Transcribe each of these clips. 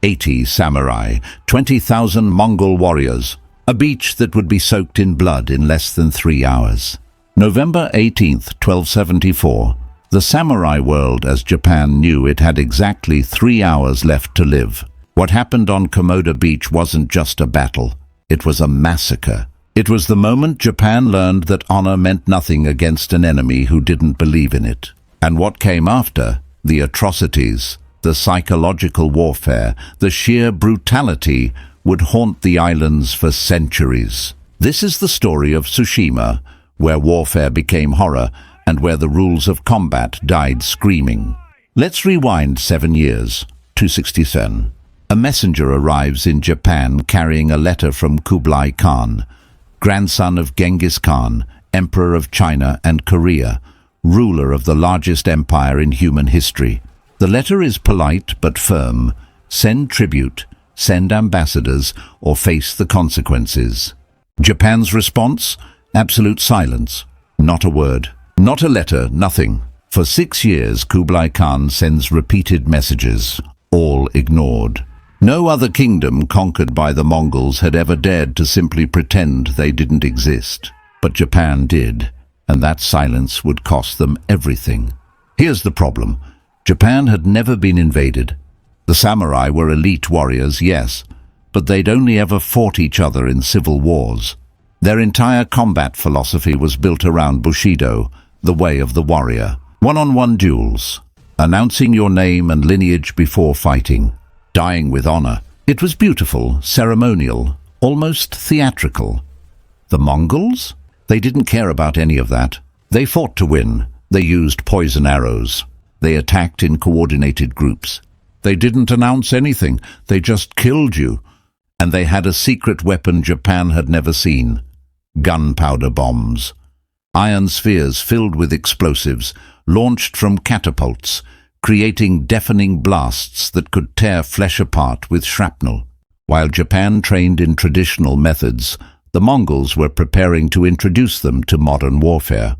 80 samurai, 20,000 Mongol warriors. A beach that would be soaked in blood in less than 3 hours. November 18th, 1274. The samurai world as Japan knew it had exactly 3 hours left to live. What happened on Komoda Beach wasn't just a battle. It was a massacre. It was the moment Japan learned that honor meant nothing against an enemy who didn't believe in it. And what came after? The atrocities, the psychological warfare, the sheer brutality would haunt the islands for centuries. This is the story of Tsushima, where warfare became horror and where the rules of combat died screaming. Let's rewind 7 years, 267. A messenger arrives in Japan carrying a letter from Kublai Khan, grandson of Genghis Khan, emperor of China and Korea, ruler of the largest empire in human history. The letter is polite but firm. Send tribute, send ambassadors, or face the consequences. Japan's response? Absolute silence. Not a word. Not a letter, nothing. For 6 years, Kublai Khan sends repeated messages, all ignored. No other kingdom conquered by the Mongols had ever dared to simply pretend they didn't exist. But Japan did, and that silence would cost them everything. Here's the problem. Japan had never been invaded. The samurai were elite warriors, yes, but they'd only ever fought each other in civil wars. Their entire combat philosophy was built around Bushido, the way of the warrior. One-on-one duels, announcing your name and lineage before fighting, dying with honor. It was beautiful, ceremonial, almost theatrical. The Mongols? They didn't care about any of that. They fought to win. They used poison arrows. They attacked in coordinated groups. They didn't announce anything. They just killed you. And they had a secret weapon Japan had never seen. Gunpowder bombs. Iron spheres filled with explosives, launched from catapults, creating deafening blasts that could tear flesh apart with shrapnel. While Japan trained in traditional methods, the Mongols were preparing to introduce them to modern warfare.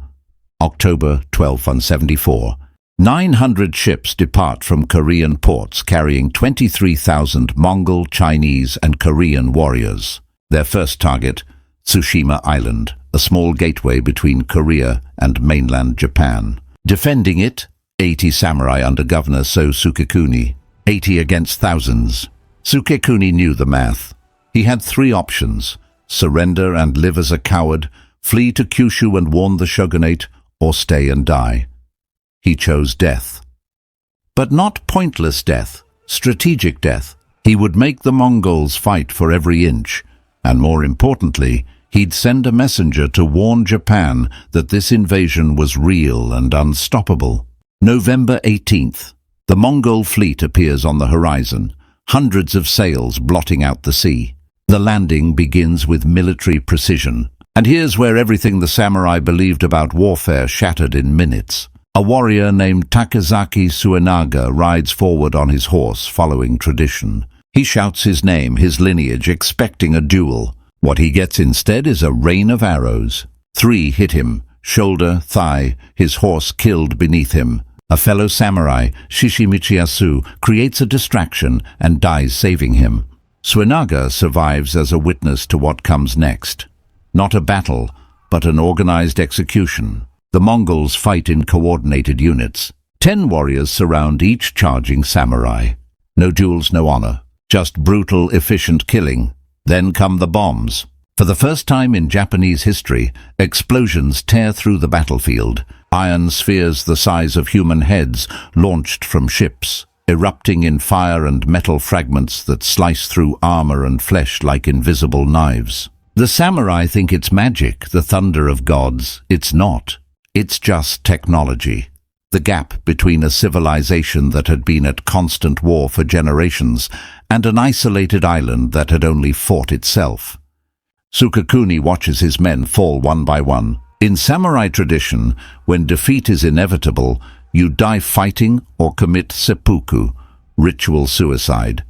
October 1274. 900 ships depart from Korean ports carrying 23,000 Mongol, Chinese and Korean warriors. Their first target, Tsushima Island, a small gateway between Korea and mainland Japan. Defending it, 80 samurai under Governor So Sukekuni, 80 against thousands. Sukekuni knew the math. He had 3 options: surrender and live as a coward, flee to Kyushu and warn the shogunate, or stay and die. He chose death. But not pointless death, strategic death. He would make the Mongols fight for every inch, and more importantly, he'd send a messenger to warn Japan that this invasion was real and unstoppable. November 18th. The Mongol fleet appears on the horizon, hundreds of sails blotting out the sea. The landing begins with military precision. And here's where everything the samurai believed about warfare shattered in minutes. A warrior named Takazaki Suenaga rides forward on his horse, following tradition. He shouts his name, his lineage, expecting a duel. What he gets instead is a rain of arrows. 3 hit him, shoulder, thigh, his horse killed beneath him. A fellow samurai, Shishimichiyasu, creates a distraction and dies saving him. Suenaga survives as a witness to what comes next. Not a battle, but an organized execution. The Mongols fight in coordinated units. 10 warriors surround each charging samurai. No duels, no honor. Just brutal, efficient killing. Then come the bombs. For the first time in Japanese history, explosions tear through the battlefield. Iron spheres the size of human heads launched from ships, erupting in fire and metal fragments that slice through armor and flesh like invisible knives. The samurai think it's magic, the thunder of gods. It's not. It's just technology. The gap between a civilization that had been at constant war for generations and an isolated island that had only fought itself. Sukekuni watches his men fall one by one. In samurai tradition, when defeat is inevitable, you die fighting or commit seppuku, ritual suicide.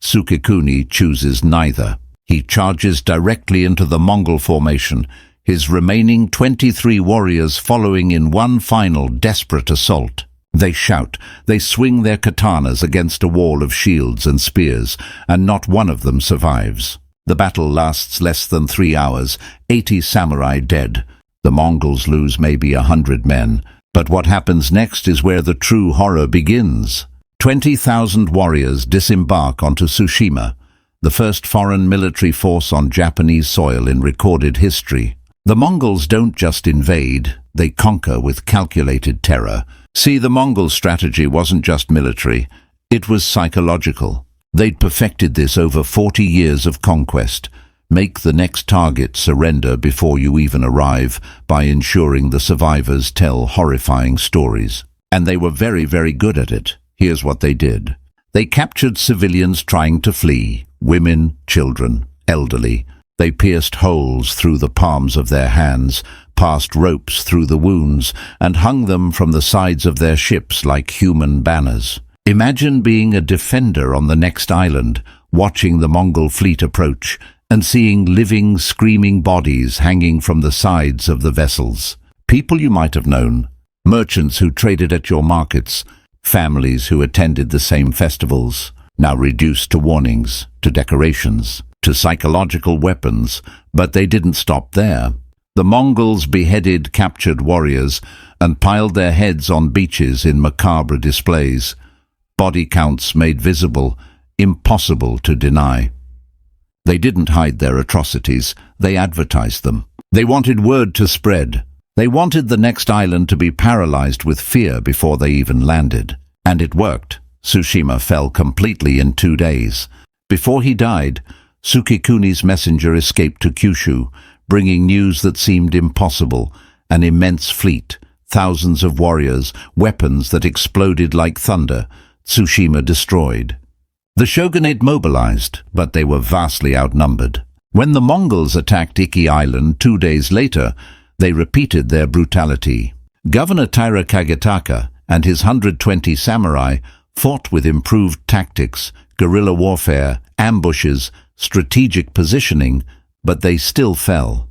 Sukekuni chooses neither. He charges directly into the Mongol formation, his remaining 23 warriors following in one final desperate assault. They shout, they swing their katanas against a wall of shields and spears, and not one of them survives. The battle lasts less than 3 hours, 80 samurai dead. The Mongols lose maybe 100 men. But what happens next is where the true horror begins. 20,000 warriors disembark onto Tsushima, the first foreign military force on Japanese soil in recorded history. The Mongols don't just invade, they conquer with calculated terror. See, the Mongol strategy wasn't just military, it was psychological. They'd perfected this over 40 years of conquest. Make the next target surrender before you even arrive by ensuring the survivors tell horrifying stories. And they were very, very good at it. Here's what they did. They captured civilians trying to flee, women, children, elderly. They pierced holes through the palms of their hands, passed ropes through the wounds, and hung them from the sides of their ships like human banners. Imagine being a defender on the next island, watching the Mongol fleet approach, and seeing living, screaming bodies hanging from the sides of the vessels. People you might have known, merchants who traded at your markets, families who attended the same festivals, now reduced to warnings, to decorations, to psychological weapons. But they didn't stop there. The Mongols beheaded captured warriors and piled their heads on beaches in macabre displays. Body counts made visible, impossible to deny. They didn't hide their atrocities, they advertised them. They wanted word to spread. They wanted the next island to be paralyzed with fear before they even landed. And it worked. Tsushima fell completely in 2 days. Before he died, Sukekuni's messenger escaped to Kyushu, bringing news that seemed impossible: an immense fleet, thousands of warriors, weapons that exploded like thunder. Tsushima destroyed. The shogunate mobilized, but they were vastly outnumbered. When the Mongols attacked Iki Island 2 days later, they repeated their brutality. Governor Taira Kagetaka and his 120 samurai fought with improved tactics, guerrilla warfare, ambushes, strategic positioning, but they still fell.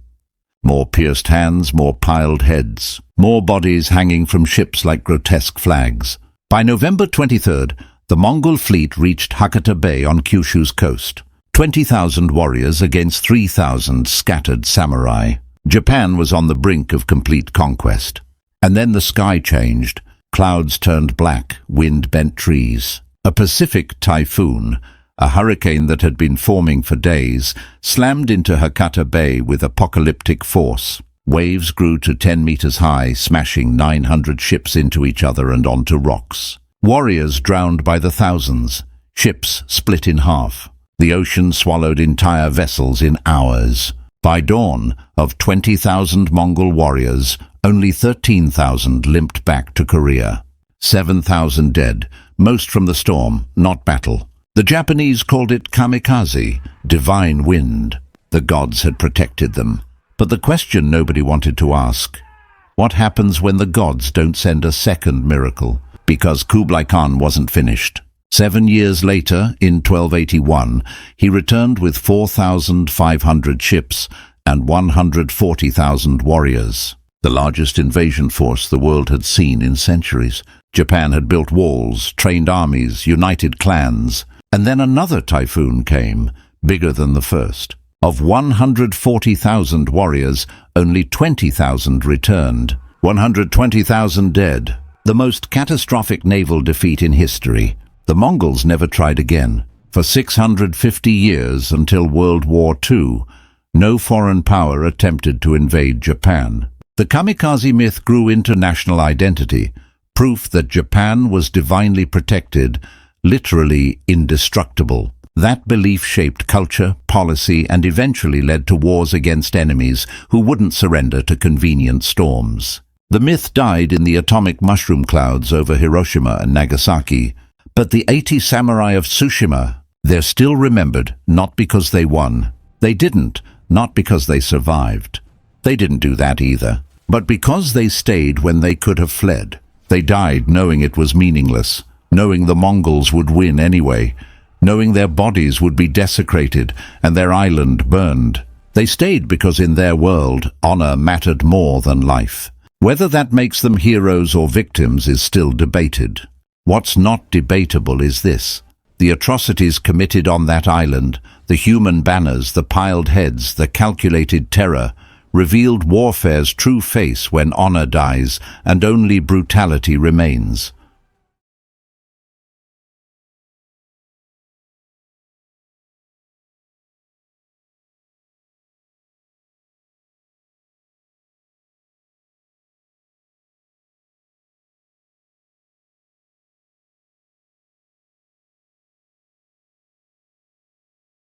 More pierced hands, more piled heads, more bodies hanging from ships like grotesque flags. By November 23rd, the Mongol fleet reached Hakata Bay on Kyushu's coast. 20,000 warriors against 3,000 scattered samurai. Japan was on the brink of complete conquest. And then the sky changed. Clouds turned black, wind bent trees. A Pacific typhoon, a hurricane that had been forming for days, slammed into Hakata Bay with apocalyptic force. Waves grew to 10 meters high, smashing 900 ships into each other and onto rocks. Warriors drowned by the thousands. Ships split in half. The ocean swallowed entire vessels in hours. By dawn, of 20,000 Mongol warriors, only 13,000 limped back to Korea. 7,000 dead, most from the storm, not battle. The Japanese called it kamikaze, divine wind. The gods had protected them. But the question nobody wanted to ask: what happens when the gods don't send a second miracle? Because Kublai Khan wasn't finished. 7 years later, in 1281, he returned with 4,500 ships and 140,000 warriors. The largest invasion force the world had seen in centuries. Japan had built walls, trained armies, united clans. And then another typhoon came, bigger than the first. Of 140,000 warriors, only 20,000 returned. 120,000 dead. The most catastrophic naval defeat in history. The Mongols never tried again. For 650 years, until World War II, no foreign power attempted to invade Japan. The kamikaze myth grew into national identity, proof that Japan was divinely protected, literally indestructible. That belief shaped culture, policy, and eventually led to wars against enemies who wouldn't surrender to convenient storms. The myth died in the atomic mushroom clouds over Hiroshima and Nagasaki. But the 80 samurai of Tsushima, they're still remembered, not because they won. They didn't, not because they survived. They didn't do that either. But because they stayed when they could have fled. They died knowing it was meaningless, knowing the Mongols would win anyway, knowing their bodies would be desecrated and their island burned. They stayed because in their world, honor mattered more than life. Whether that makes them heroes or victims is still debated. What's not debatable is this: the atrocities committed on that island, the human banners, the piled heads, the calculated terror, revealed warfare's true face when honor dies and only brutality remains.